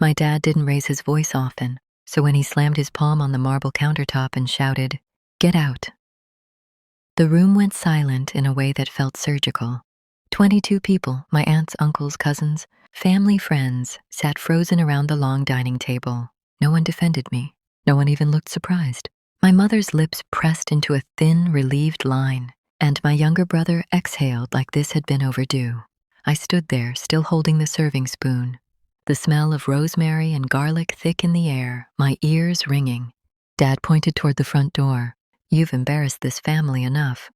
My dad didn't raise his voice often, so when he slammed his palm on the marble countertop and shouted, "Get out," the room went silent in a way that felt surgical. 22 people, my aunts, uncles, cousins, family, friends, sat frozen around the long dining table. No one defended me. No one even looked surprised. My mother's lips pressed into a thin, relieved line, and my younger brother exhaled like this had been overdue. I stood there, still holding the serving spoon, the smell of rosemary and garlic thick in the air, my ears ringing. Dad pointed toward the front door. "You've embarrassed this family enough."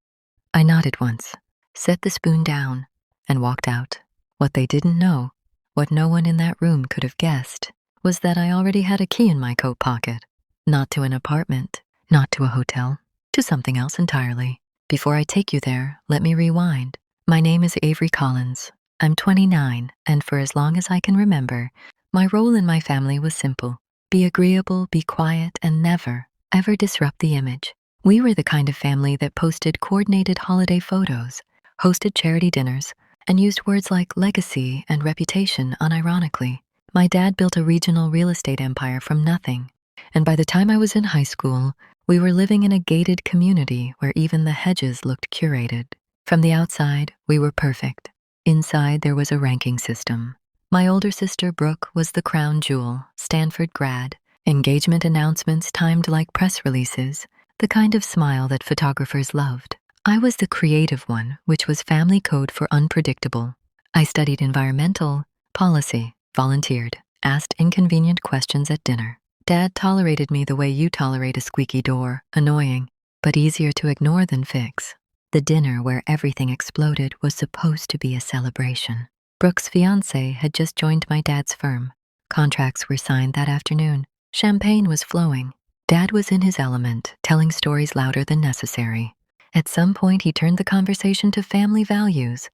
I nodded once, set the spoon down, and walked out. What they didn't know, what no one in that room could have guessed, was that I already had a key in my coat pocket. Not to an apartment, not to a hotel, to something else entirely. Before I take you there, let me rewind. My name is Avery Collins. I'm 29, and for as long as I can remember, my role in my family was simple. Be agreeable, be quiet, and never, ever disrupt the image. We were the kind of family that posted coordinated holiday photos, hosted charity dinners, and used words like legacy and reputation unironically. My dad built a regional real estate empire from nothing, and by the time I was in high school, we were living in a gated community where even the hedges looked curated. From the outside, we were perfect. Inside, there was a ranking system. My older sister, Brooke, was the crown jewel, Stanford grad, engagement announcements timed like press releases, the kind of smile that photographers loved. I was the creative one, which was family code for unpredictable. I studied environmental policy, volunteered, asked inconvenient questions at dinner. Dad tolerated me the way you tolerate a squeaky door, annoying, but easier to ignore than fix. The dinner where everything exploded was supposed to be a celebration. Brooke's fiancé had just joined my dad's firm. Contracts were signed that afternoon. Champagne was flowing. Dad was in his element, telling stories louder than necessary. At some point, he turned the conversation to family values,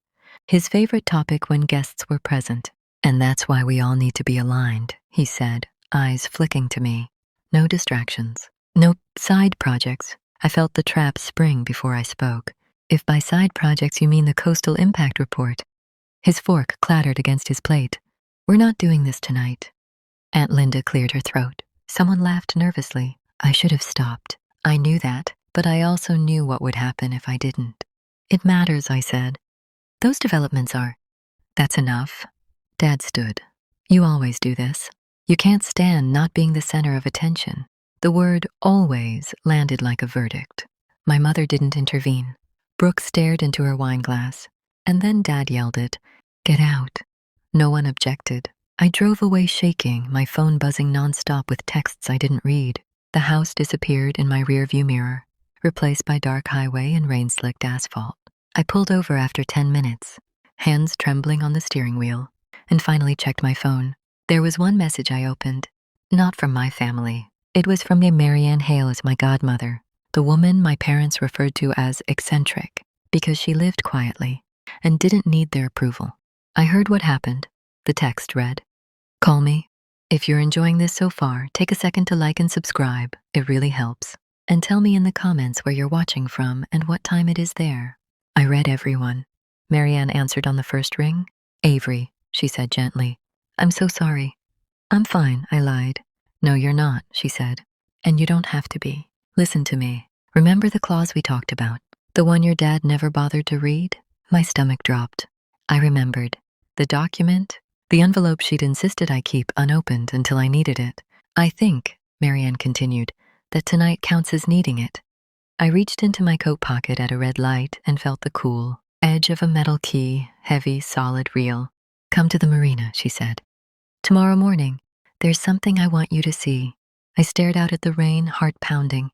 his favorite topic when guests were present. "And that's why we all need to be aligned," he said, eyes flicking to me. "No distractions. No side projects." I felt the trap spring before I spoke. "If by side projects you mean the coastal impact report." His fork clattered against his plate. "We're not doing this tonight." Aunt Linda cleared her throat. Someone laughed nervously. I should have stopped. I knew that, but I also knew what would happen if I didn't. "It matters," I said. "Those developments are." "That's enough." Dad stood. "You always do this. You can't stand not being the center of attention." The word always landed like a verdict. My mother didn't intervene. Brooke stared into her wine glass, and then Dad yelled it, "Get out." No one objected. I drove away shaking, my phone buzzing nonstop with texts I didn't read. The house disappeared in my rearview mirror, replaced by dark highway and rain-slicked asphalt. I pulled over after 10 minutes, hands trembling on the steering wheel, and finally checked my phone. There was one message I opened, not from my family. It was from Marianne Hales, my godmother, the woman my parents referred to as eccentric, because she lived quietly and didn't need their approval. I heard what happened. The text read, "Call me. If you're enjoying this so far, take a second to like and subscribe. It really helps. And tell me in the comments where you're watching from and what time it is there." I read everyone. Marianne answered on the first ring. "Avery," she said gently. "I'm so sorry." "I'm fine," I lied. "No, you're not," she said. "And you don't have to be. Listen to me. Remember the clause we talked about? The one your dad never bothered to read?" My stomach dropped. I remembered. The document? The envelope she'd insisted I keep unopened until I needed it. "I think," Marianne continued, "that tonight counts as needing it." I reached into my coat pocket at a red light and felt the cool edge of a metal key, heavy, solid, real. "Come to the marina," she said. "Tomorrow morning. There's something I want you to see." I stared out at the rain, heart pounding,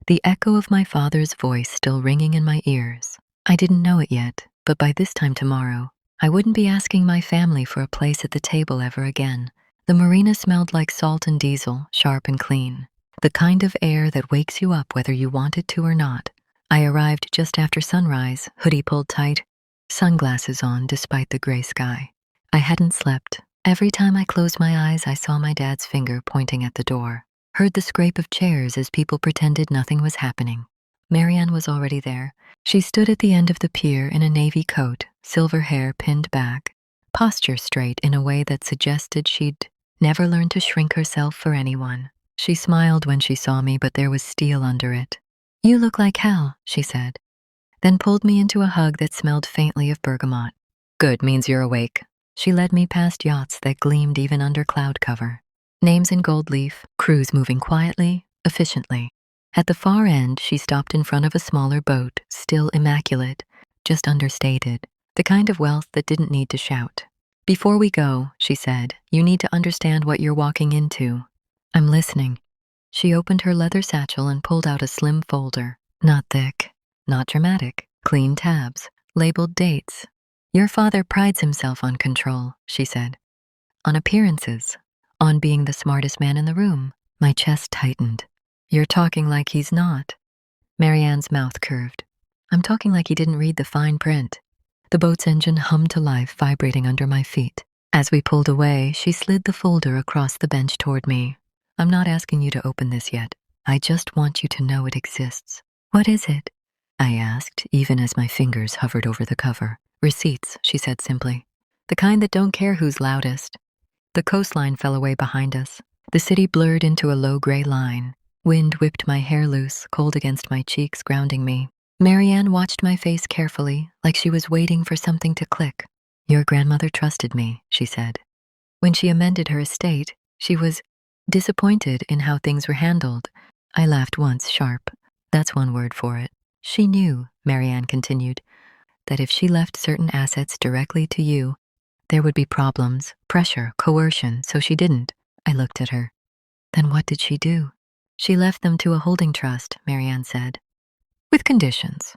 the echo of my father's voice still ringing in my ears. I didn't know it yet, but by this time tomorrow, I wouldn't be asking my family for a place at the table ever again. The marina smelled like salt and diesel, sharp and clean. The kind of air that wakes you up whether you want it to or not. I arrived just after sunrise, hoodie pulled tight, sunglasses on despite the gray sky. I hadn't slept. Every time I closed my eyes, I saw my dad's finger pointing at the door. Heard the scrape of chairs as people pretended nothing was happening. Marianne was already there. She stood at the end of the pier in a navy coat, silver hair pinned back, posture straight in a way that suggested she'd Never learned to shrink herself for anyone. She smiled when she saw me, but there was steel under it. You look like hell, she said, then pulled me into a hug that smelled faintly of bergamot. Good, means you're awake. She led me past yachts that gleamed even under cloud cover. Names in gold leaf, crews moving quietly, efficiently. At the far end, she stopped in front of a smaller boat, still immaculate, just understated, the kind of wealth that didn't need to shout. Before we go, she said, you need to understand what you're walking into. I'm listening. She opened her leather satchel and pulled out a slim folder. Not thick, not dramatic, clean tabs, labeled dates. Your father prides himself on control, she said. On appearances, on being the smartest man in the room. My chest tightened. You're talking like he's not. Marianne's mouth curved. I'm talking like he didn't read the fine print. The boat's engine hummed to life, vibrating under my feet. As we pulled away, she slid the folder across the bench toward me. I'm not asking you to open this yet. I just want you to know it exists. What is it? I asked, even as my fingers hovered over the cover. Receipts, she said simply. The kind that don't care who's loudest. The coastline fell away behind us. The city blurred into a low gray line. Wind whipped my hair loose, cold against my cheeks, grounding me. Marianne watched my face carefully, like she was waiting for something to click. Your grandmother trusted me, she said. When she amended her estate, she was disappointed in how things were handled. I laughed once, sharp. That's one word for it. She knew, Marianne continued, that if she left certain assets directly to you, there would be problems, pressure, coercion, so she didn't. I looked at her. Then what did she do? She left them to a holding trust, Marianne said. With conditions.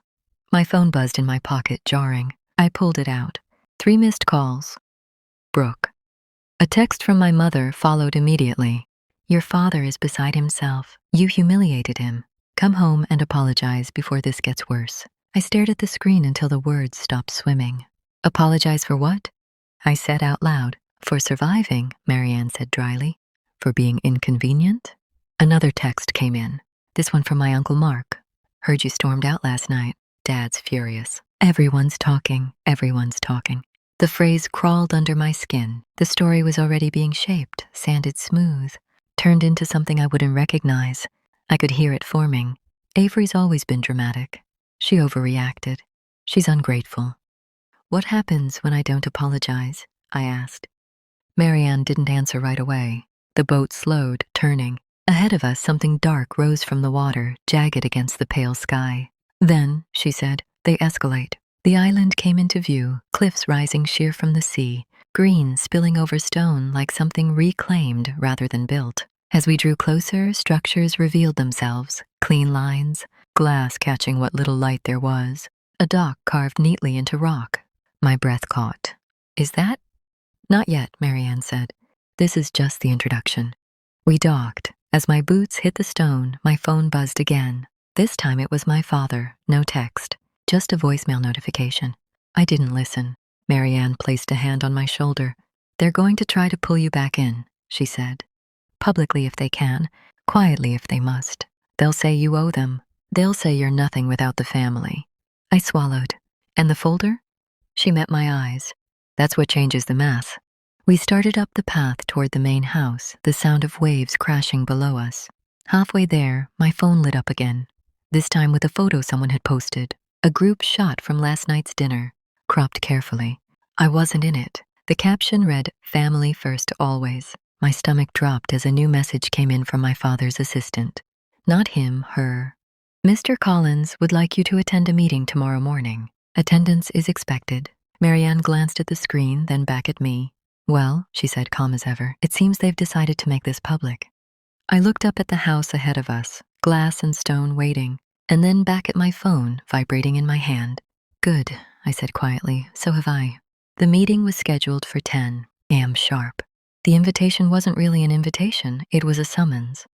My phone buzzed in my pocket, jarring. I pulled it out. 3 missed calls. Brooke. A text from my mother followed immediately. Your father is beside himself. You humiliated him. Come home and apologize before this gets worse. I stared at the screen until the words stopped swimming. Apologize for what? I said out loud. For surviving, Marianne said dryly. For being inconvenient? Another text came in. This one from my Uncle Mark. Heard you stormed out last night. Dad's furious. Everyone's talking. Everyone's talking. The phrase crawled under my skin. The story was already being shaped, sanded smooth, turned into something I wouldn't recognize. I could hear it forming. Avery's always been dramatic. She overreacted. She's ungrateful. What happens when I don't apologize? I asked. Marianne didn't answer right away. The boat slowed, turning. Ahead of us, something dark rose from the water, jagged against the pale sky. Then, she said, they escalate. The island came into view, cliffs rising sheer from the sea, green spilling over stone like something reclaimed rather than built. As we drew closer, structures revealed themselves, clean lines, glass catching what little light there was, a dock carved neatly into rock. My breath caught. Is that? Not yet, Marianne said. This is just the introduction. We docked. As my boots hit the stone, my phone buzzed again. This time it was my father, no text, just a voicemail notification. I didn't listen. Marianne placed a hand on my shoulder. They're going to try to pull you back in, she said. Publicly if they can, quietly if they must. They'll say you owe them. They'll say you're nothing without the family. I swallowed. And the folder? She met my eyes. That's what changes the math. We started up the path toward the main house, the sound of waves crashing below us. Halfway there, my phone lit up again, this time with a photo someone had posted, a group shot from last night's dinner, cropped carefully. I wasn't in it. The caption read, "Family first always." My stomach dropped as a new message came in from my father's assistant. Not him, her. Mr. Collins would like you to attend a meeting tomorrow morning. Attendance is expected. Marianne glanced at the screen, then back at me. Well, she said, calm as ever, it seems they've decided to make this public. I looked up at the house ahead of us, glass and stone waiting, and then back at my phone, vibrating in my hand. Good, I said quietly, so have I. The meeting was scheduled for 10 a.m. sharp. The invitation wasn't really an invitation, it was a summons,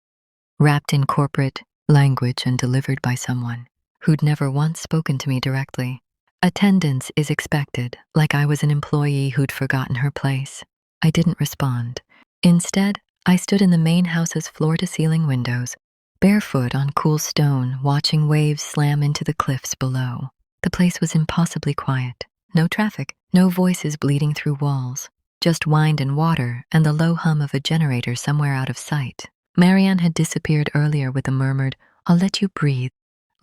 wrapped in corporate language and delivered by someone who'd never once spoken to me directly. Attendance is expected, like I was an employee who'd forgotten her place. I didn't respond. Instead, I stood in the main house's floor-to-ceiling windows, barefoot on cool stone, watching waves slam into the cliffs below. The place was impossibly quiet. No traffic, no voices bleeding through walls. just wind and water and the low hum of a generator somewhere out of sight. Marianne had disappeared earlier with a murmured, "I'll let you breathe,"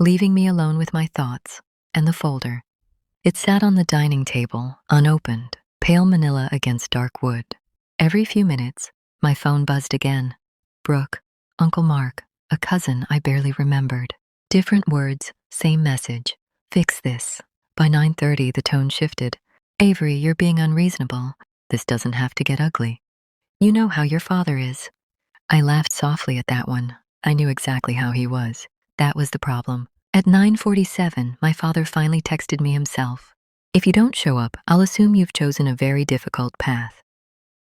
leaving me alone with my thoughts and the folder. It sat on the dining table, unopened, pale manila against dark wood. Every few minutes, my phone buzzed again. Brooke, Uncle Mark, a cousin I barely remembered. Different words, same message. Fix this. By 9:30, the tone shifted. "Avery, you're being unreasonable. This doesn't have to get ugly. You know how your father is." I laughed softly at that one. I knew exactly how he was. That was the problem. At 9:47, my father finally texted me himself. "If you don't show up, I'll assume you've chosen a very difficult path."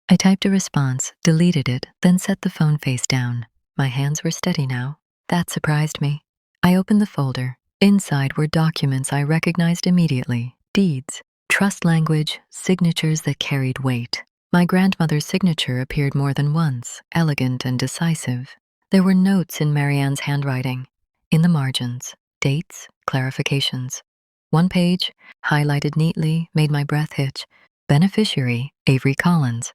I typed a response, deleted it, then set the phone face down. My hands were steady now. That surprised me. I opened the folder. Inside were documents I recognized immediately. Deeds, trust language, signatures that carried weight. My grandmother's signature appeared more than once, elegant and decisive. There were notes in Marianne's handwriting. In the margins, dates, clarifications. One page, highlighted neatly, made my breath hitch. Beneficiary, Avery Collins.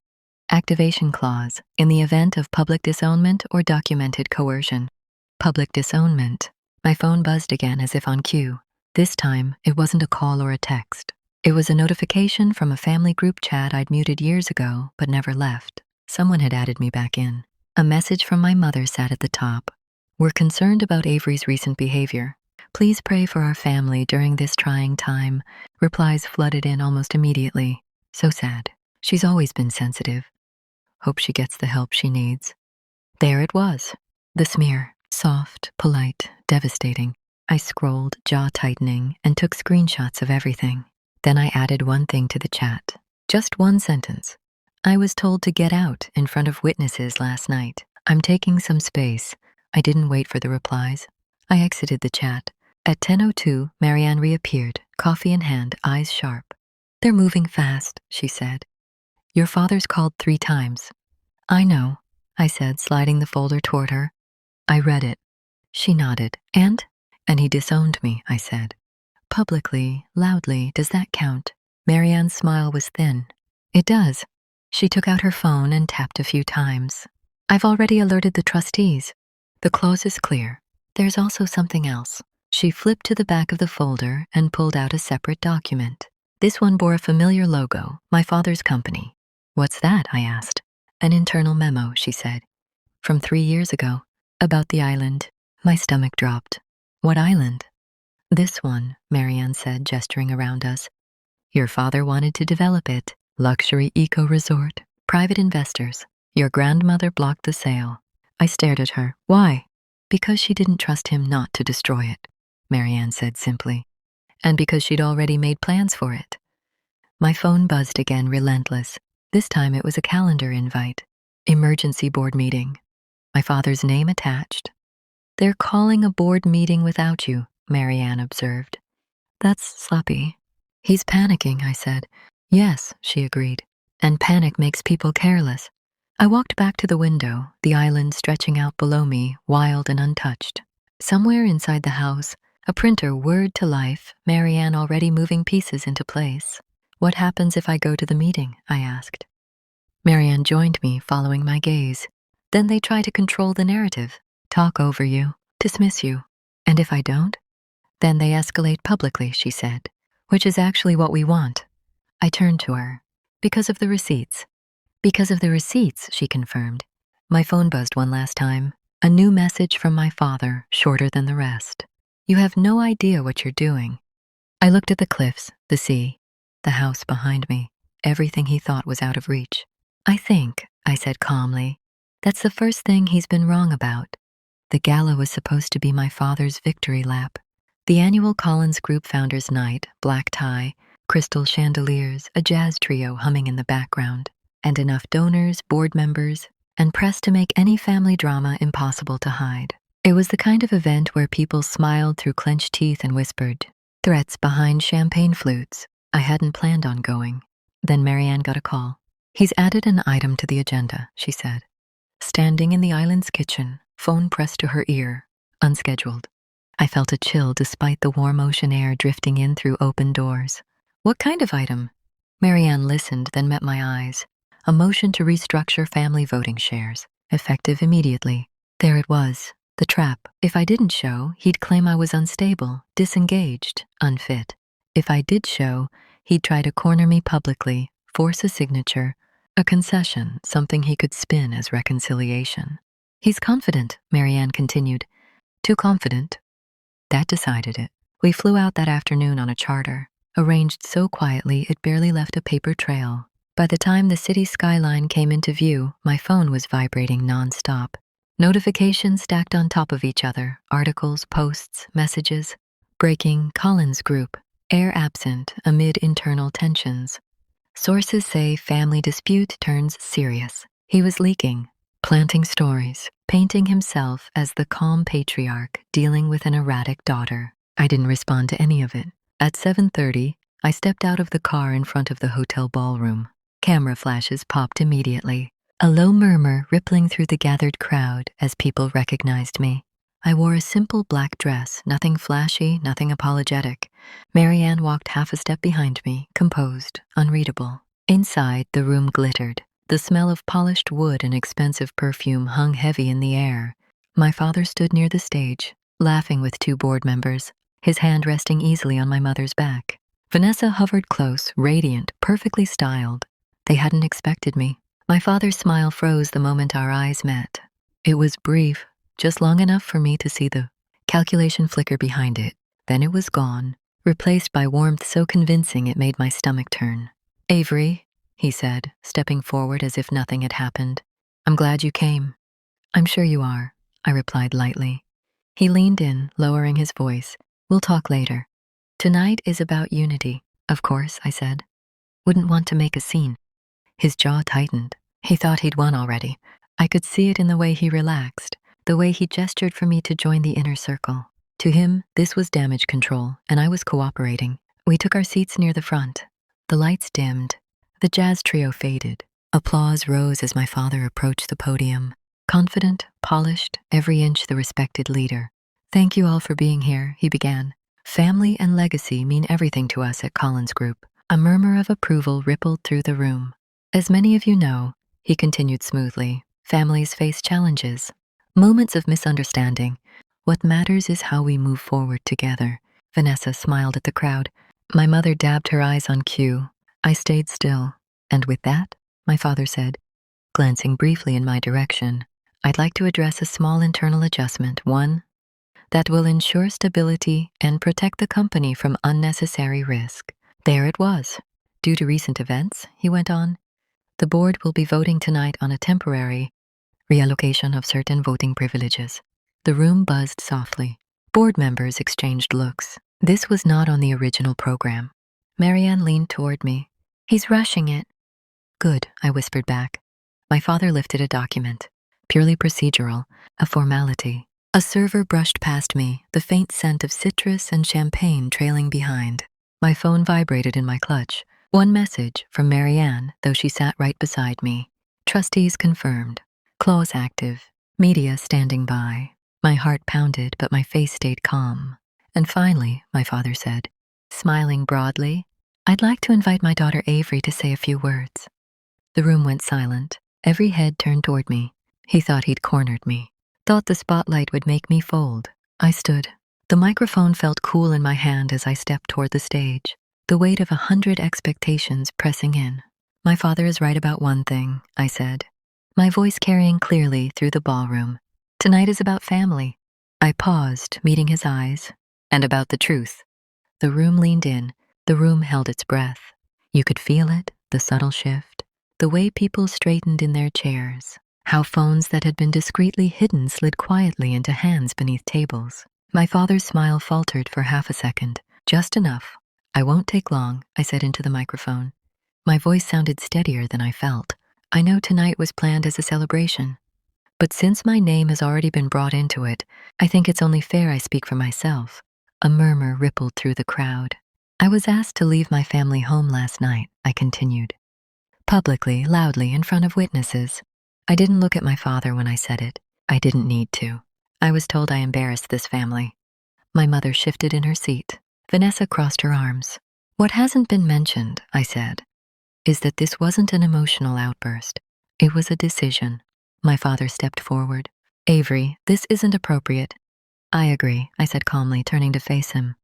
Activation clause, in the event of public disownment or documented coercion. Public disownment. My phone buzzed again as if on cue. This time, it wasn't a call or a text. It was a notification from a family group chat I'd muted years ago but never left. Someone had added me back in. A message from my mother sat at the top. "We're concerned about Avery's recent behavior. Please pray for our family during this trying time." Replies flooded in almost immediately. So sad. She's always been sensitive. Hope she gets the help she needs. There it was. The smear. Soft, polite, devastating. I scrolled, jaw tightening, and took screenshots of everything. Then I added one thing to the chat. Just one sentence. "I was told to get out in front of witnesses last night. I'm taking some space." I didn't wait for the replies. I exited the chat. At 10:02, Marianne reappeared, coffee in hand, eyes sharp. "They're moving fast," she said. "Your father's called 3 times." "I know," I said, sliding the folder toward her. I read it. She nodded. And he disowned me," I said. "Publicly, loudly, does that count?" Marianne's smile was thin. "It does." She took out her phone and tapped a few times. "I've already alerted the trustees. The clause is clear. There's also something else." She flipped to the back of the folder and pulled out a separate document. This one bore a familiar logo, my father's company. "What's that?" I asked. "An internal memo," she said. "From 3 years ago. About the island." My stomach dropped. "What island?" "This one," Marianne said, gesturing around us. "Your father wanted to develop it. Luxury eco-resort. Private investors. Your grandmother blocked the sale." I stared at her. "Why?" "Because she didn't trust him not to destroy it," Marianne said simply. "And because she'd already made plans for it." My phone buzzed again, relentless. This time it was a calendar invite. Emergency board meeting. My father's name attached. "They're calling a board meeting without you," Marianne observed. "That's sloppy." "He's panicking," I said. "Yes," she agreed. "And panic makes people careless." I walked back to the window, the island stretching out below me, wild and untouched. Somewhere inside the house, a printer whirred to life, Marianne already moving pieces into place. "What happens if I go to the meeting?" I asked. Marianne joined me, following my gaze. "Then they try to control the narrative, talk over you, dismiss you. And if I don't? Then they escalate publicly," she said, "which is actually what we want." I turned to her. "Because of the receipts." "Because of the receipts," she confirmed. My phone buzzed one last time. A new message from my father, shorter than the rest. "You have no idea what you're doing." I looked at the cliffs, the sea, the house behind me. Everything he thought was out of reach. "I think," I said calmly, "that's the first thing he's been wrong about." The gala was supposed to be my father's victory lap. The annual Collins Group Founders Night, black tie, crystal chandeliers, a jazz trio humming in the background, and enough donors, board members, and press to make any family drama impossible to hide. It was the kind of event where people smiled through clenched teeth and whispered threats behind champagne flutes. I hadn't planned on going. Then Marianne got a call. "He's added an item to the agenda," she said. Standing in the island's kitchen, phone pressed to her ear, unscheduled. I felt a chill despite the warm ocean air drifting in through open doors. "What kind of item?" Marianne listened, then met my eyes. a motion to restructure family voting shares, effective immediately. There it was, the trap. If I didn't show, he'd claim I was unstable, disengaged, unfit. If I did show, he'd try to corner me publicly, force a signature, a concession, something he could spin as reconciliation. He's confident, Marianne continued. Too confident. That decided it. We flew out that afternoon on a charter, arranged so quietly it barely left a paper trail. By the time the city skyline came into view, my phone was vibrating nonstop. Notifications stacked on top of each other, articles, posts, messages. Breaking, Collins Group, heir absent amid internal tensions. Sources say family dispute turns serious. He was leaking, planting stories, painting himself as the calm patriarch dealing with an erratic daughter. I didn't respond to any of it. At 7:30, I stepped out of the car in front of the hotel ballroom. Camera flashes popped immediately, a low murmur rippling through the gathered crowd as people recognized me. I wore a simple black dress, nothing flashy, nothing apologetic. Marianne walked half a step behind me, composed, unreadable. Inside, the room glittered. The smell of polished wood and expensive perfume hung heavy in the air. My father stood near the stage, laughing with two board members, his hand resting easily on my mother's back. Vanessa hovered close, radiant, perfectly styled. They hadn't expected me. My father's smile froze the moment our eyes met. It was brief, just long enough for me to see the calculation flicker behind it. Then it was gone, replaced by warmth so convincing it made my stomach turn. "Avery," he said, stepping forward as if nothing had happened. "I'm glad you came." "I'm sure you are," I replied lightly. He leaned in, lowering his voice. "We'll talk later. Tonight is about unity." "Of course," I said. "Wouldn't want to make a scene." His jaw tightened. He thought he'd won already. I could see it in the way he relaxed, the way he gestured for me to join the inner circle. To him, this was damage control, and I was cooperating. We took our seats near the front. The lights dimmed. The jazz trio faded. Applause rose as my father approached the podium. Confident, polished, every inch the respected leader. "Thank you all for being here," he began. "Family and legacy mean everything to us at Collins Group." A murmur of approval rippled through the room. "As many of you know," he continued smoothly, "families face challenges, moments of misunderstanding. What matters is how we move forward together." Vanessa smiled at the crowd. My mother dabbed her eyes on cue. I stayed still. "And with that," my father said, glancing briefly in my direction, "I'd like to address a small internal adjustment, one that will ensure stability and protect the company from unnecessary risk." There it was. "Due to recent events," he went on, "the board will be voting tonight on a temporary reallocation of certain voting privileges." The room buzzed softly. Board members exchanged looks. This was not on the original program. Marianne leaned toward me. "He's rushing it." "Good," I whispered back. My father lifted a document. Purely procedural, a formality. A server brushed past me, the faint scent of citrus and champagne trailing behind. My phone vibrated in my clutch. One message from Marianne, though she sat right beside me. "Trustees confirmed. Clause active. Media standing by." My heart pounded, but my face stayed calm. And finally, my father said, smiling broadly, "I'd like to invite my daughter Avery to say a few words." The room went silent. Every head turned toward me. He thought he'd cornered me. Thought the spotlight would make me fold. I stood. The microphone felt cool in my hand as I stepped toward the stage. The weight of 100 expectations pressing in. "My father is right about one thing," I said, my voice carrying clearly through the ballroom. "Tonight is about family." I paused, meeting his eyes. "And about the truth." The room leaned in. The room held its breath. You could feel it, the subtle shift, the way people straightened in their chairs, how phones that had been discreetly hidden slid quietly into hands beneath tables. My father's smile faltered for half a second. "Just enough." "I won't take long," I said into the microphone. My voice sounded steadier than I felt. "I know tonight was planned as a celebration, but since my name has already been brought into it, I think it's only fair I speak for myself." A murmur rippled through the crowd. "I was asked to leave my family home last night," I continued. Publicly, loudly, in front of witnesses. I didn't look at my father when I said it. I didn't need to. I was told I embarrassed this family. My mother shifted in her seat. Vanessa crossed her arms. "What hasn't been mentioned," I said, is that this wasn't an emotional outburst. It was a decision. My father stepped forward. Avery, this isn't appropriate. I agree, I said calmly, turning to face him.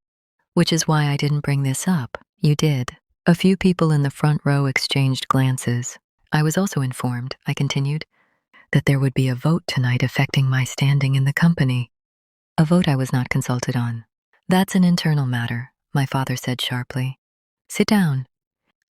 Which is why I didn't bring this up. You did. A few people in the front row exchanged glances. I was also informed, I continued, that there would be a vote tonight affecting my standing in the company. A vote I was not consulted on. That's an internal matter, my father said sharply. Sit down.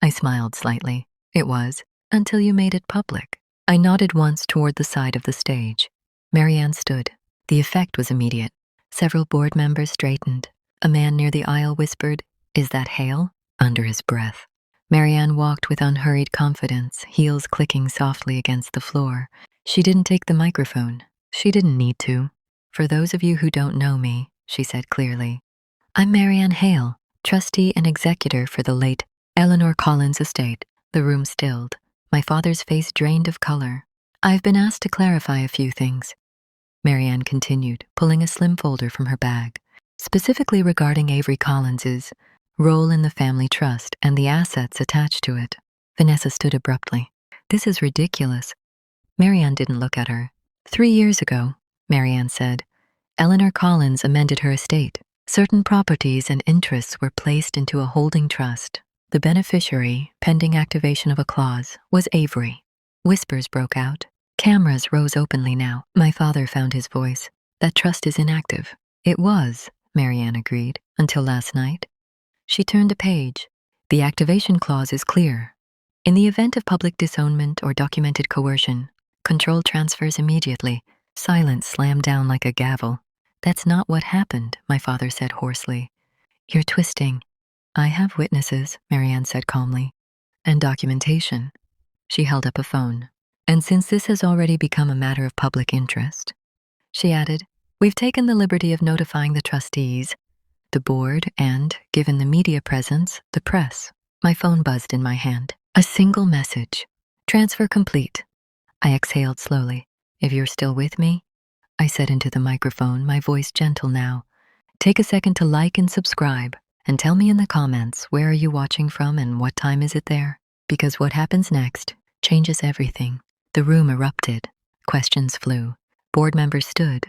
I smiled slightly. It was, until you made it public. I nodded once toward the side of the stage. Marianne stood. The effect was immediate. Several board members straightened. A man near the aisle whispered, "Is that Hale?" under his breath. Marianne walked with unhurried confidence, heels clicking softly against the floor. She didn't take the microphone. She didn't need to. For those of you who don't know me, she said clearly, I'm Marianne Hale, trustee and executor for the late Eleanor Collins estate. The room stilled. My father's face drained of color. I've been asked to clarify a few things. Marianne continued, pulling a slim folder from her bag, specifically regarding Avery Collins's role in the family trust and the assets attached to it. Vanessa stood abruptly. This is ridiculous. Marianne didn't look at her. 3 years ago, Marianne said, Eleanor Collins amended her estate. Certain properties and interests were placed into a holding trust. The beneficiary, pending activation of a clause, was Avery. Whispers broke out. Cameras rose openly now. My father found his voice. That trust is inactive. It was, Marianne agreed, until last night. She turned a page. The activation clause is clear. In the event of public disownment or documented coercion, control transfers immediately. Silence slammed down like a gavel. That's not what happened, my father said hoarsely. You're twisting. I have witnesses, Marianne said calmly. And documentation. She held up a phone. And since this has already become a matter of public interest, she added, we've taken the liberty of notifying the trustees, the board, and, given the media presence, the press. My phone buzzed in my hand. A single message. Transfer complete. I exhaled slowly. If you're still with me, I said into the microphone, my voice gentle now. Take a second to like and subscribe, and tell me in the comments where are you watching from and what time is it there? Because what happens next changes everything. The room erupted. Questions flew. Board members stood.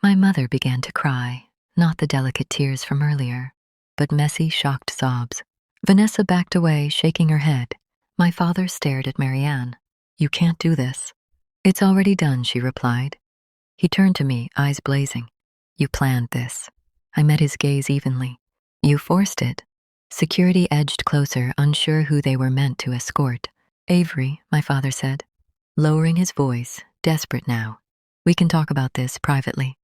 My mother began to cry, not the delicate tears from earlier, but messy, shocked sobs. Vanessa backed away, shaking her head. My father stared at Marianne. You can't do this. It's already done, she replied. He turned to me, eyes blazing. You planned this. I met his gaze evenly. You forced it. Security edged closer, unsure who they were meant to escort. Avery, my father said, lowering his voice, desperate now. We can talk about this privately.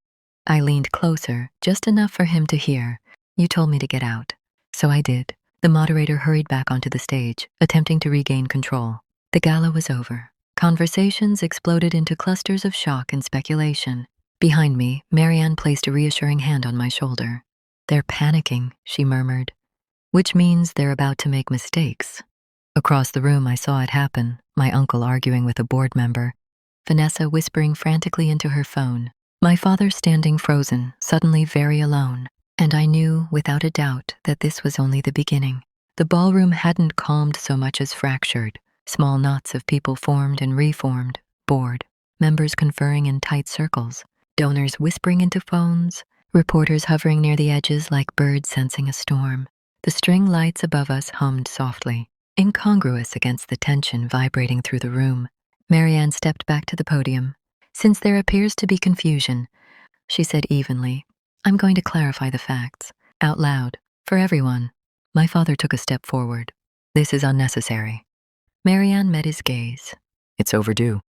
I leaned closer, just enough for him to hear. You told me to get out. So I did. The moderator hurried back onto the stage, attempting to regain control. The gala was over. Conversations exploded into clusters of shock and speculation. Behind me, Marianne placed a reassuring hand on my shoulder. They're panicking, she murmured, which means they're about to make mistakes. Across the room, I saw it happen, my uncle arguing with a board member, Vanessa whispering frantically into her phone, my father standing frozen, suddenly very alone. And I knew, without a doubt, that this was only the beginning. The ballroom hadn't calmed so much as fractured. Small knots of people formed and reformed, bored, members conferring in tight circles, donors whispering into phones, reporters hovering near the edges like birds sensing a storm. The string lights above us hummed softly, incongruous against the tension vibrating through the room. Marianne stepped back to the podium. Since there appears to be confusion, she said evenly, I'm going to clarify the facts, out loud, for everyone. My father took a step forward. This is unnecessary. Marianne met his gaze. It's overdue.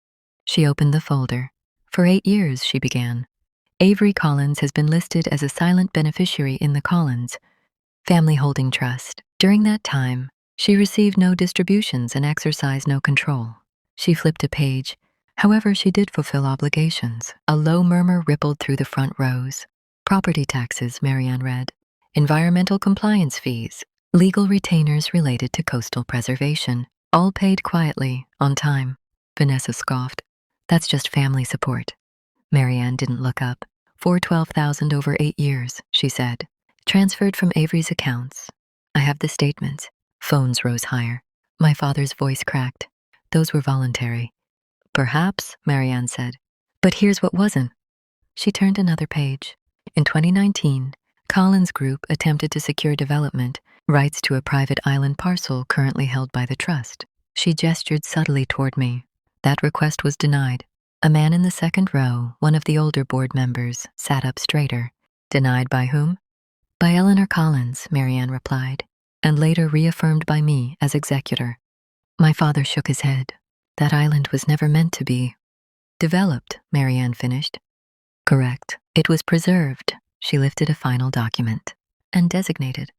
She opened the folder. For 8 years, she began. Avery Collins has been listed as a silent beneficiary in the Collins Family Holding Trust. During that time, she received no distributions and exercised no control. She flipped a page. However, she did fulfill obligations. A low murmur rippled through the front rows. Property taxes, Marianne read. Environmental compliance fees. Legal retainers related to coastal preservation. All paid quietly, on time. Vanessa scoffed. That's just family support. Marianne didn't look up. $412,000 over 8 years, she said. Transferred from Avery's accounts. I have the statements. Phones rose higher. My father's voice cracked. Those were voluntary. Perhaps, Marianne said. But here's what wasn't. She turned another page. In 2019, Collins Group attempted to secure development rights to a private island parcel currently held by the trust. She gestured subtly toward me. That request was denied. A man in the second row, one of the older board members, sat up straighter. Denied by whom? By Eleanor Collins, Marianne replied, and later reaffirmed by me as executor. My father shook his head. That island was never meant to be developed, Marianne finished. Correct. It was preserved. She lifted a final document. And designated.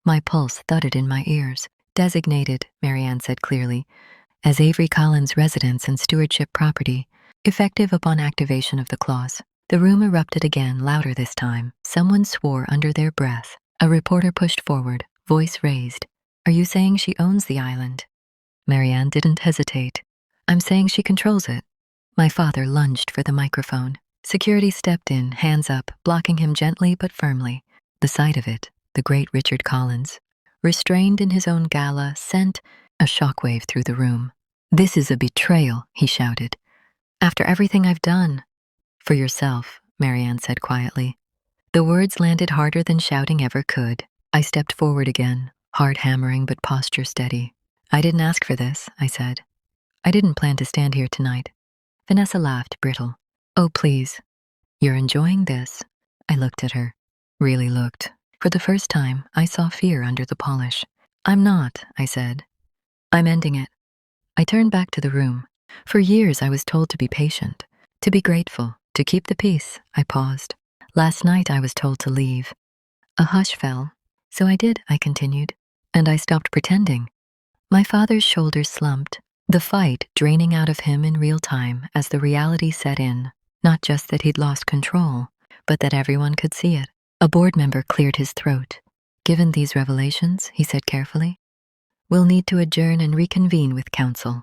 My pulse thudded in my ears. Designated, Marianne said clearly, as Avery Collins' residence and stewardship property, effective upon activation of the clause. The room erupted again, louder this time. Someone swore under their breath. A reporter pushed forward, voice raised. Are you saying she owns the island? Marianne didn't hesitate. I'm saying she controls it. My father lunged for the microphone. Security stepped in, hands up, blocking him gently but firmly. The sight of it, the great Richard Collins, restrained in his own gala, sent a shockwave through the room. This is a betrayal, he shouted. After everything I've done. For yourself, Marianne said quietly. The words landed harder than shouting ever could. I stepped forward again, heart hammering but posture steady. I didn't ask for this, I said. I didn't plan to stand here tonight. Vanessa laughed, brittle. Oh, please. You're enjoying this? I looked at her. Really looked. For the first time, I saw fear under the polish. I'm not, I said. I'm ending it. I turned back to the room. For years, I was told to be patient, to be grateful, to keep the peace. I paused. Last night, I was told to leave. A hush fell. So I did, I continued. And I stopped pretending. My father's shoulders slumped, the fight draining out of him in real time as the reality set in. Not just that he'd lost control, but that everyone could see it. A board member cleared his throat. Given these revelations, he said carefully, we'll need to adjourn and reconvene with council.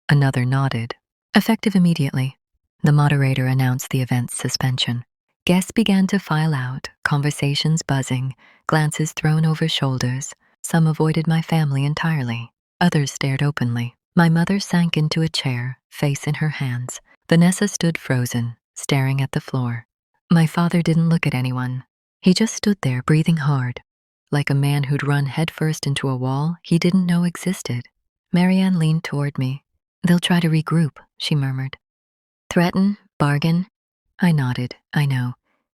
Another nodded. Effective immediately. The moderator announced the event's suspension. Guests began to file out, conversations buzzing, glances thrown over shoulders. Some avoided my family entirely. Others stared openly. My mother sank into a chair, face in her hands. Vanessa stood frozen, staring at the floor. My father didn't look at anyone. He just stood there, breathing hard, like a man who'd run headfirst into a wall he didn't know existed. Marianne leaned toward me. They'll try to regroup, she murmured. Threaten? Bargain? I nodded, I know.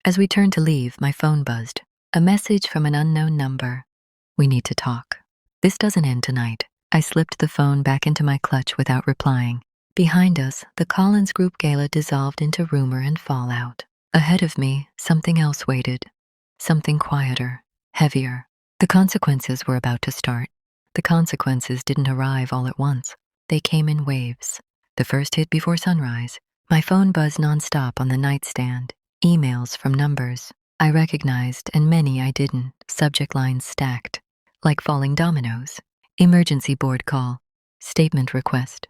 As we turned to leave, my phone buzzed. A message from an unknown number. We need to talk. This doesn't end tonight. I slipped the phone back into my clutch without replying. Behind us, the Collins Group gala dissolved into rumor and fallout. Ahead of me, something else waited. Something quieter, heavier. The consequences were about to start. The consequences didn't arrive all at once. They came in waves. The first hit before sunrise. My phone buzzed nonstop on the nightstand. Emails from numbers I recognized and many I didn't. Subject lines stacked, like falling dominoes. Emergency board call. Statement request.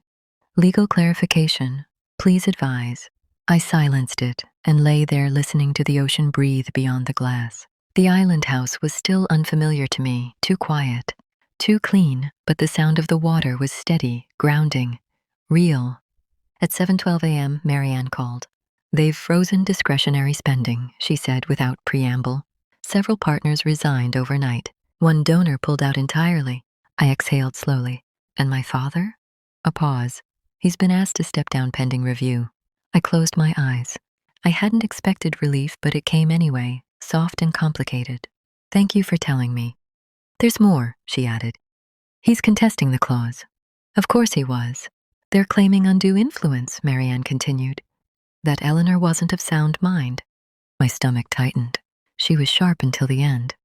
Legal clarification. Please advise. I silenced it and lay there listening to the ocean breathe beyond the glass. The island house was still unfamiliar to me, too quiet, too clean, but the sound of the water was steady, grounding, real. At 7:12 a.m., Marianne called. They've frozen discretionary spending, she said without preamble. Several partners resigned overnight. One donor pulled out entirely. I exhaled slowly. And my father? A pause. He's been asked to step down pending review. I closed my eyes. I hadn't expected relief, but it came anyway, soft and complicated. Thank you for telling me. There's more, she added. He's contesting the clause. Of course he was. They're claiming undue influence, Marianne continued. That Eleanor wasn't of sound mind. My stomach tightened. She was sharp until the end.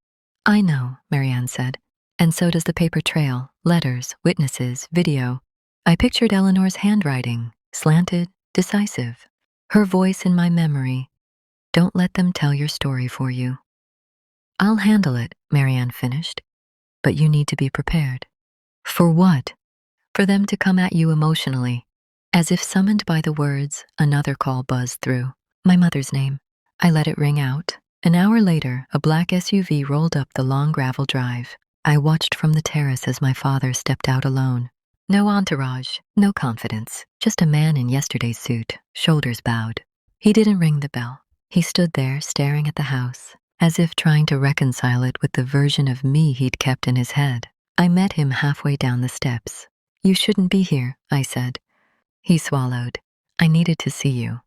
I know, Marianne said. And so does the paper trail, letters, witnesses, video. I pictured Eleanor's handwriting, slanted, decisive. Her voice in my memory. Don't let them tell your story for you. I'll handle it, Marianne finished. But you need to be prepared. For what? For them to come at you emotionally. As if summoned by the words, another call buzzed through. My mother's name. I let it ring out. An hour later, a black SUV rolled up the long gravel drive. I watched from the terrace as my father stepped out alone. No entourage, no confidence, just a man in yesterday's suit, shoulders bowed. He didn't ring the bell. He stood there staring at the house, as if trying to reconcile it with the version of me he'd kept in his head. I met him halfway down the steps. "You shouldn't be here," I said. He swallowed. "I needed to see you."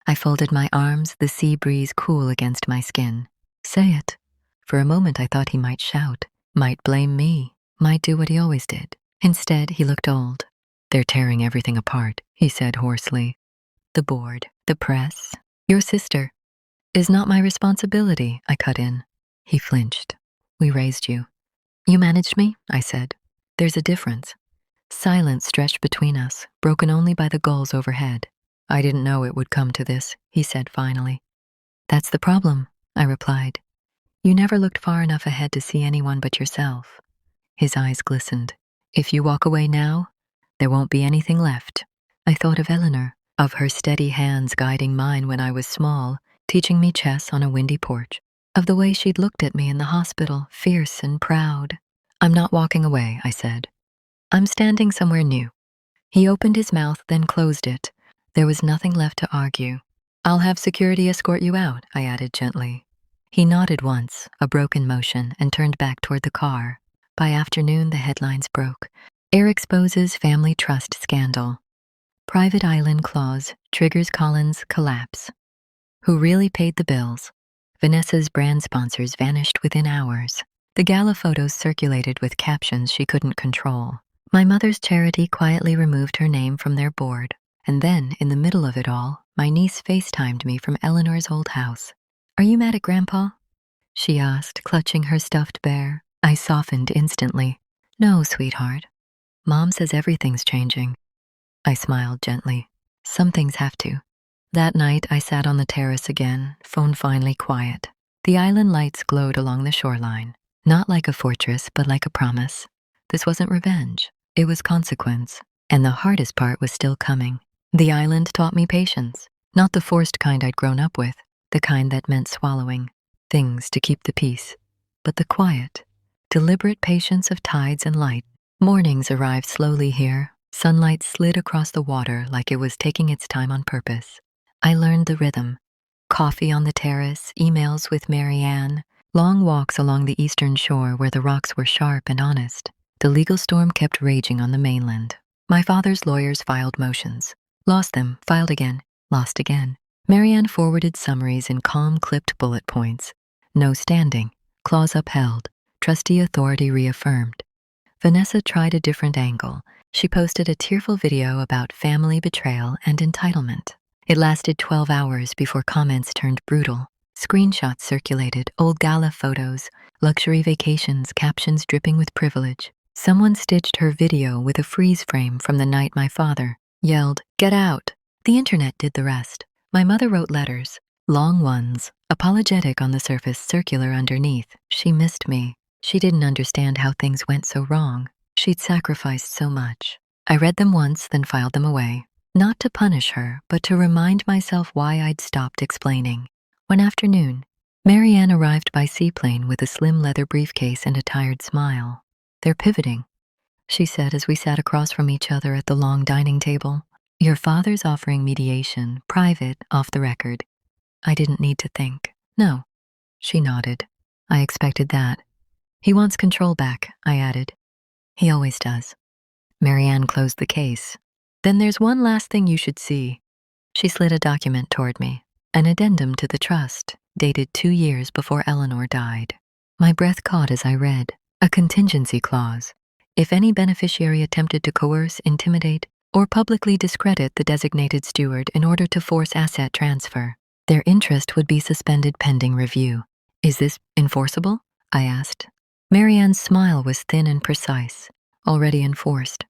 I folded my arms, the sea breeze cool against my skin. "Say it." For a moment I thought he might shout, might blame me, might do what he always did. Instead, he looked old. "They're tearing everything apart," he said hoarsely. "The board, the press, your sister." "Is not my responsibility," I cut in. He flinched. "We raised you." "You managed me," I said. "There's a difference." Silence stretched between us, broken only by the gulls overhead. "I didn't know it would come to this," he said finally. "That's the problem," I replied. "You never looked far enough ahead to see anyone but yourself." His eyes glistened. "If you walk away now, there won't be anything left." I thought of Eleanor, of her steady hands guiding mine when I was small, teaching me chess on a windy porch, of the way she'd looked at me in the hospital, fierce and proud. "I'm not walking away," I said. "I'm standing somewhere new." He opened his mouth, then closed it. There was nothing left to argue. "I'll have security escort you out," I added gently. He nodded once, a broken motion, and turned back toward the car. By afternoon, the headlines broke. "Air exposes family trust scandal. Private island clause triggers Collins' collapse." Who really paid the bills? Vanessa's brand sponsors vanished within hours. The gala photos circulated with captions she couldn't control. My mother's charity quietly removed her name from their board. And then, in the middle of it all, my niece FaceTimed me from Eleanor's old house. "Are you mad at Grandpa?" she asked, clutching her stuffed bear. I softened instantly. "No, sweetheart. Mom says everything's changing." I smiled gently. "Some things have to." That night, I sat on the terrace again, phone finally quiet. The island lights glowed along the shoreline, not like a fortress, but like a promise. This wasn't revenge. It was consequence. And the hardest part was still coming. The island taught me patience, not the forced kind I'd grown up with, the kind that meant swallowing things to keep the peace, but the quiet, deliberate patience of tides and light. Mornings arrived slowly here. Sunlight slid across the water like it was taking its time on purpose. I learned the rhythm. Coffee on the terrace, emails with Marianne, long walks along the eastern shore where the rocks were sharp and honest. The legal storm kept raging on the mainland. My father's lawyers filed motions. Lost them, filed again, lost again. Marianne forwarded summaries in calm, clipped bullet points. No standing, clause upheld, trustee authority reaffirmed. Vanessa tried a different angle. She posted a tearful video about family betrayal and entitlement. It lasted 12 hours before comments turned brutal. Screenshots circulated, old gala photos, luxury vacations, captions dripping with privilege. Someone stitched her video with a freeze frame from the night my father yelled, "Get out!" The internet did the rest. My mother wrote letters, long ones, apologetic on the surface, circular underneath. She missed me. She didn't understand how things went so wrong. She'd sacrificed so much. I read them once, then filed them away. Not to punish her, but to remind myself why I'd stopped explaining. One afternoon, Marianne arrived by seaplane with a slim leather briefcase and a tired smile. "They're pivoting," she said as we sat across from each other at the long dining table. "Your father's offering mediation, private, off the record." I didn't need to think. "No." She nodded. "I expected that." "He wants control back," I added. "He always does." Marianne closed the case. "Then there's one last thing you should see." She slid a document toward me, an addendum to the trust, dated 2 years before Eleanor died. My breath caught as I read. A contingency clause. If any beneficiary attempted to coerce, intimidate, or publicly discredit the designated steward in order to force asset transfer, their interest would be suspended pending review. "Is this enforceable?" I asked. Marianne's smile was thin and precise, already enforced.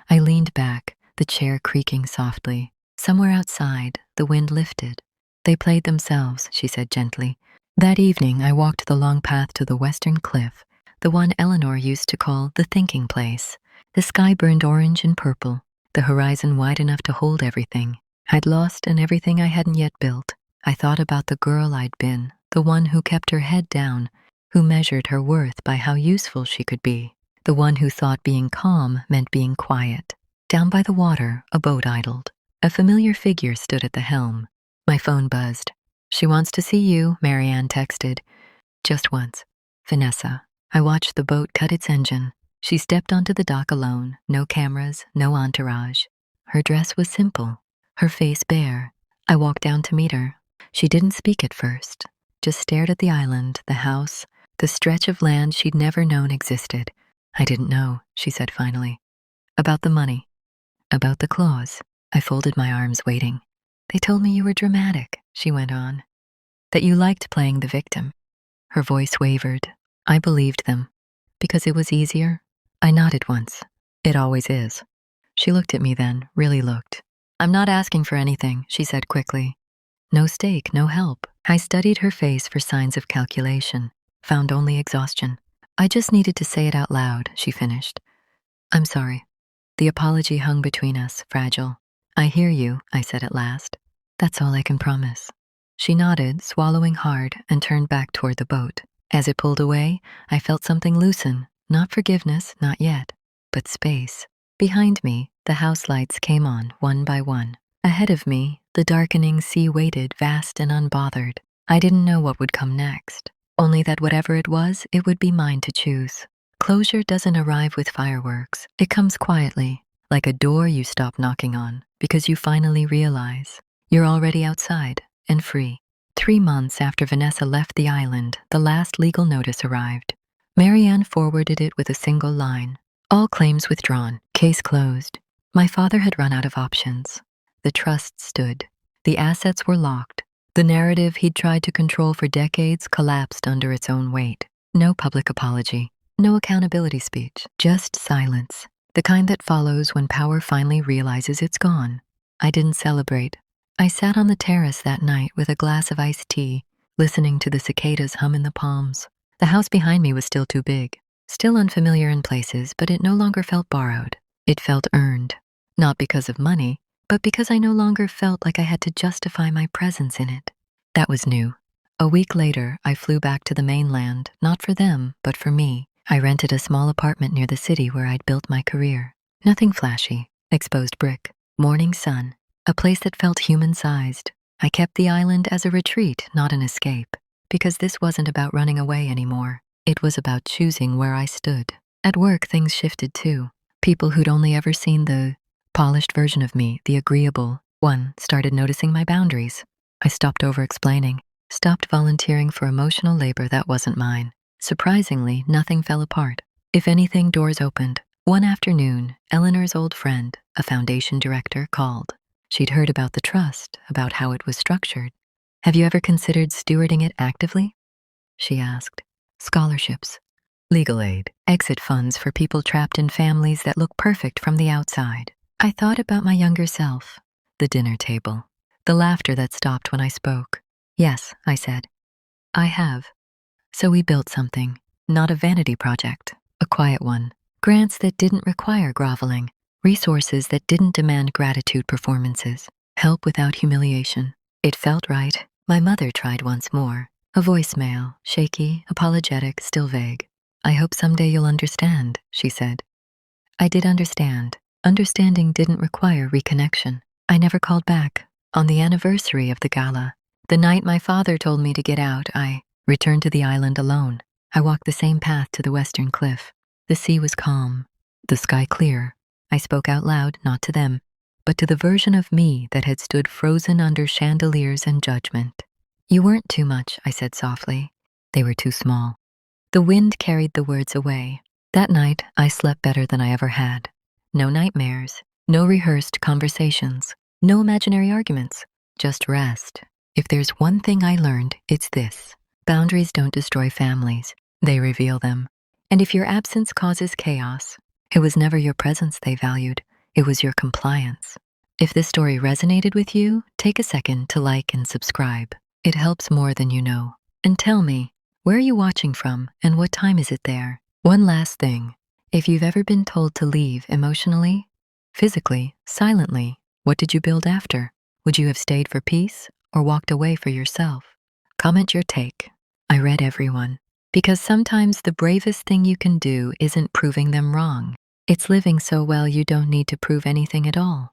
I leaned back, the chair creaking softly. Somewhere outside, the wind lifted. "They played themselves," she said gently. That evening, I walked the long path to the western cliff, the one Eleanor used to call the thinking place. The sky burned orange and purple, the horizon wide enough to hold everything I'd lost and everything I hadn't yet built. I thought about the girl I'd been, the one who kept her head down, who measured her worth by how useful she could be, the one who thought being calm meant being quiet. Down by the water, a boat idled. A familiar figure stood at the helm. My phone buzzed. "She wants to see you," Marianne texted. "Just once." Vanessa. I watched the boat cut its engine. She stepped onto the dock alone, no cameras, no entourage. Her dress was simple, her face bare. I walked down to meet her. She didn't speak at first, just stared at the island, the house, the stretch of land she'd never known existed. "I didn't know," she said finally. "About the money. About the clause." I folded my arms, waiting. "They told me you were dramatic," she went on. "That you liked playing the victim." Her voice wavered. I believed them. Because it was easier. I nodded once. "It always is." She looked at me then, really looked. "I'm not asking for anything," she said quickly. "No stake, no help." I studied her face for signs of calculation, found only exhaustion. "I just needed to say it out loud," she finished. "I'm sorry." The apology hung between us, fragile. "I hear you," I said at last. "That's all I can promise." She nodded, swallowing hard, and turned back toward the boat. As it pulled away, I felt something loosen. Not forgiveness, not yet, but space. Behind me, the house lights came on, one by one. Ahead of me, the darkening sea waited, vast and unbothered. I didn't know what would come next, only that whatever it was, it would be mine to choose. Closure doesn't arrive with fireworks. It comes quietly, like a door you stop knocking on, because you finally realize you're already outside and free. 3 months after Vanessa left the island, the last legal notice arrived. Marianne forwarded it with a single line. "All claims withdrawn. Case closed." My father had run out of options. The trust stood. The assets were locked. The narrative he'd tried to control for decades collapsed under its own weight. No public apology. No accountability speech. Just silence. The kind that follows when power finally realizes it's gone. I didn't celebrate. I sat on the terrace that night with a glass of iced tea, listening to the cicadas hum in the palms. The house behind me was still too big, still unfamiliar in places, but it no longer felt borrowed. It felt earned. Not because of money, but because I no longer felt like I had to justify my presence in it. That was new. A week later, I flew back to the mainland, not for them, but for me. I rented a small apartment near the city where I'd built my career. Nothing flashy, exposed brick, morning sun, a place that felt human-sized. I kept the island as a retreat, not an escape, because this wasn't about running away anymore. It was about choosing where I stood. At work, things shifted too. People who'd only ever seen the polished version of me, the agreeable one, started noticing my boundaries. I stopped over-explaining, stopped volunteering for emotional labor that wasn't mine. Surprisingly, nothing fell apart. If anything, doors opened. One afternoon, Eleanor's old friend, a foundation director, called. She'd heard about the trust, about how it was structured. "Have you ever considered stewarding it actively?" she asked. "Scholarships, legal aid, exit funds for people trapped in families that look perfect from the outside." I thought about my younger self, the dinner table, the laughter that stopped when I spoke. "Yes," I said, "I have." So we built something, not a vanity project, a quiet one. Grants that didn't require groveling, resources that didn't demand gratitude performances, help without humiliation. It felt right. My mother tried once more. A voicemail, shaky, apologetic, still vague. "I hope someday you'll understand," she said. I did understand. Understanding didn't require reconnection. I never called back. On the anniversary of the gala, the night my father told me to get out, I returned to the island alone. I walked the same path to the western cliff. The sea was calm, the sky clear. I spoke out loud, not to them, but to the version of me that had stood frozen under chandeliers and judgment. "You weren't too much," I said softly. "They were too small." The wind carried the words away. That night, I slept better than I ever had. No nightmares, no rehearsed conversations, no imaginary arguments, just rest. If there's one thing I learned, it's this. Boundaries don't destroy families, they reveal them. And if your absence causes chaos, it was never your presence they valued, it was your compliance. If this story resonated with you, take a second to like and subscribe. It helps more than you know. And tell me, where are you watching from and what time is it there? One last thing. If you've ever been told to leave emotionally, physically, silently, what did you build after? Would you have stayed for peace or walked away for yourself? Comment your take. I read everyone. Because sometimes the bravest thing you can do isn't proving them wrong. It's living so well you don't need to prove anything at all.